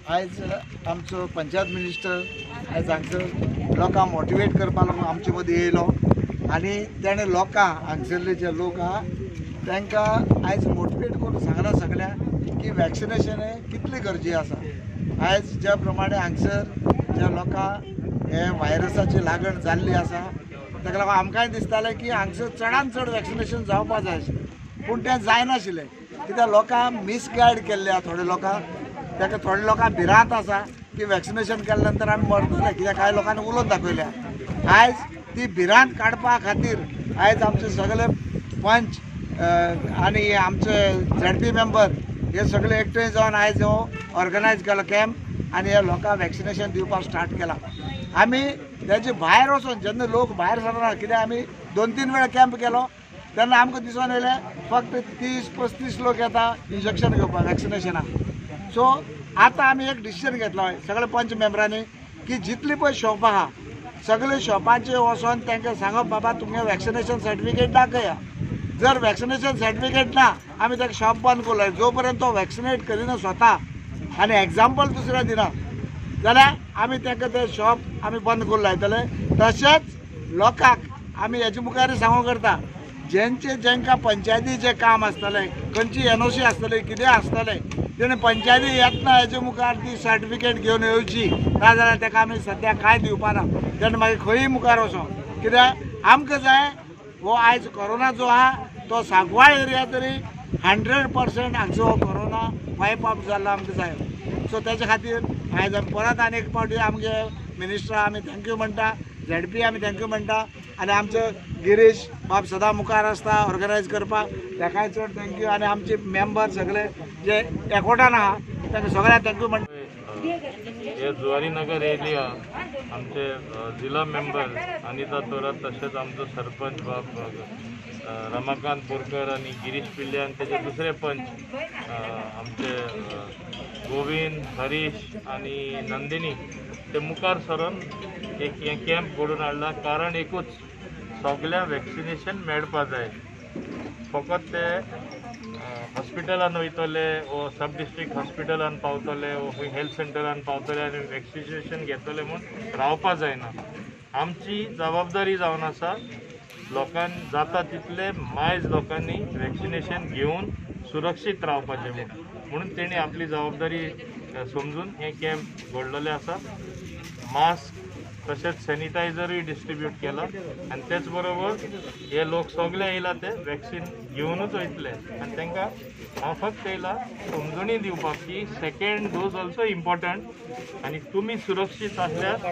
आयज आमचो पंचायत मिनिस्टर आयज हांगसर लोकांक मोटिवेट करपा लागून आमचे मदीं येयलो आनी तेणें लोकां हांगसरले जे लोक आहा तांकां आयज मोटिवेट करून सांगला सगळ्यांक की वॅक्सिनेशन हें कितलें गरजेचें आसा। आयज ज्या प्रमाणे हांगसर ज्या लोकांक हे व्हायरसाची लागण जाल्ली आसा ताका लागून आमकांय दिसतालें की हांगसर चडांत चड वॅक्सिनेशन जावपा जाय आशिल्लें, पूण तें जायनाशिल्लें कित्याक लोकांक मिसगायड केल्ले थोडे लोकांक। ताका थोडे लोकांक भिरांत आसा की वॅक्सिनेशन केल्या नंतर आमी मरतले, कित्याक कांय लोकांनी उलोवन दाखयल्या। आयज ती भिरांत काडपा खातीर आयज आमचे सगळे पंच आनी आमचे ZP मेंबर हे सगळे एकठांय जावन आयज हो ऑर्गनायज केलो कॅम्प आनी हे लोकांक वॅक्सिनेशन दिवपाक स्टार्ट केला। आमी तेजे भायर वचून जेन्ना लोक भायर सरना, कित्याक आमी 2-3 वेळा कॅम्प केलो तेन्ना आमकां दिसून येयलें फक्त 30-35 लोक येता इंजेक्शन घेवपाक वॅक्सिनेशनाक। सो आतां आमी एक डिसिजन घेतलो सगळे पंच मेंबरांनी की जितली पळय शॉप आहा सगळे शॉपांचेर वचोन तांकां सांगप बाबा तुमगे वॅक्सिनेशन सर्टिफिकेट दाखया। जर वॅक्सिनेशन सर्टिफिकेट ना आमी ताका शॉप बंद करलो। जो पर्यंत तो वॅक्सिनेट करिना स्वता आनी एग्जाम्पल दुसऱ्या दिना जाल्यार आमी तांकां ते शॉप आमी बंद करून लायतले। तशेंच लोकांक आमी हेजे मुखार सांगूंक करता जेंकां पंचायतीचें काम आसतलें, खंयची NOC आसतली, कितें आसतलें, तेणें पंचायती येतना हेजे मुखार ती सर्टिफिकेट घेवन येवची, नाजाल्यार ताका आमी सद्या कांय दिवपाना। तेन्ना मागीर खंयी मुखार वचों, कित्याक आमकां जाय हो आयज कोरोना जो आहा तो सांकवाळ एरिया तरी 100% हांगचो हो कोरोना वायप ऑफ जाल्लो आमकां जाय। सो तेच्या खातीर आयज आमी परत आनी एक फावटी आमगे मिनिस्टरा आमी थँक्यू म्हणटा, ZP आमी थँक्यू म्हणटा आनी आमचो गिरीश बाब सदां मुखार आसता ऑर्गनायज करपाक, ताकाय चड थँक्यू। आनी आमचे मेंबर सगळे जे एकवटान आहा तांकां सगळ्यांक थँक्यू म्हणटा। हे जुवारी नगर एरिया आमचे जिल्हा मेंबर अनिता तोरात, तसेच आमचो सरपंच बाब रमाकांत बोरकर आणि गिरीश पिल्ले आणि त्याचे दुसरे पंच आमचे गोविंद, हरीश आणि नंदिनी ते मुखार सरून एक कॅम्प घडून हाडला। कारण एकूच सगळ्या वॅक्सिनेशन मेळपा जाय। फकत ते हॉस्पिटलान वयतले वो सब डिस्ट्रिक्ट हॉस्पिटलान पावतले वो खंय हेल्थ सेंटरान पावतले आनी वॅक्सिनेशन घेतले म्हूण रावपा जायना। आमची जबाबदारी जावन आसा लोकांक जाता तितले मायज लोकांनी वॅक्सिनेशन घेवन सुरक्षीत रावपाचें म्हणून तेणी आपली जबाबदारी समजून हे कॅम्प घडलेले आसा। मास्क तसेच सॅनिटायझरूय डिस्ट्रीब्यूट केला आणि त्याच बरोबर हे लोक सगळे येयला ते वॅक्सिन घेवनूच वयतले आनी तांकां हांव फक्त येयला समजुणी दिवपाक की सेकेंड डोस ऑल्सो इम्पॉर्टंट आनी तुमी सुरक्षीत आसल्यार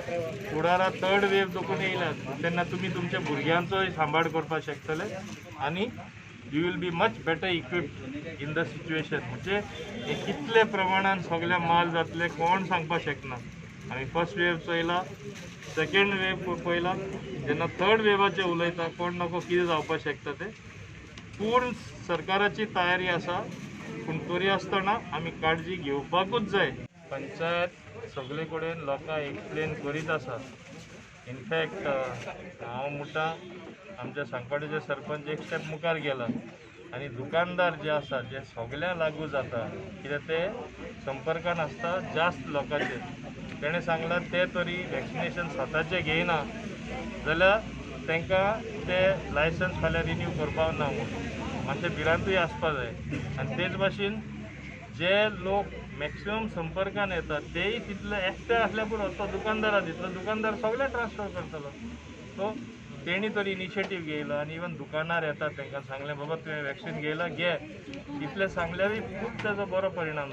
फुडारा थर्ड वेव देखून येयल्यात तेन्ना तुमी तुमच्या भुरग्यांचोय सांबाळ करपाक शकतले आनी you will be much better equipped in the situation. म्हणजे हे कितले प्रमाणात सगळे माल जातले कोण सांगपाक शकना। आमी फर्स्ट वेव चयला, सेकेंड वेव पळयला, जेन्ना थर्ड वेवाचे उलयता कोण नको कितें जावपाक शकता ते। पूर्ण सरकाराची तयारी आसा, पूण तरी आसतना आमी काळजी घेवपाकूच जाय। पंचायत सगळे कडेन लोकांक एक्सप्लेन करीत आसा। इनफॅक्ट हांव म्हणटा आमच्या सांकवाडेचे सरपंच एक स्टेप मुखार गेला आनी दुकानदार जे आसा जे सगळ्यांक लागू जाता कित्याक ते संपर्कान आसता जास्त लोकांचेर, तेणें सांगलां ते तरी वॅक्सिनेशन स्वताचें घेयना जाल्यार तांकां ते लायसन्स फाल्यां रिन्यू करपाक ना म्हणून मातशें भिरांतूय आसपा जाय। आनी तेच भाशेन जे लोक मॅक्सिमम संपर्कान येतात तेय तितले एकटे आसल्या पुरो तो दुकानदारा दितलो, दुकानदार सगळे ट्रान्सफर करतलो। सो तेणी तरी इनिशिएटीव घेयलो आनी इवन दुकानार येतात तांकां सांगलें बाबा तुवें वॅक्सिन घेयला घे, इतलें सांगल्यारूय खूब ताजो बरो परिणाम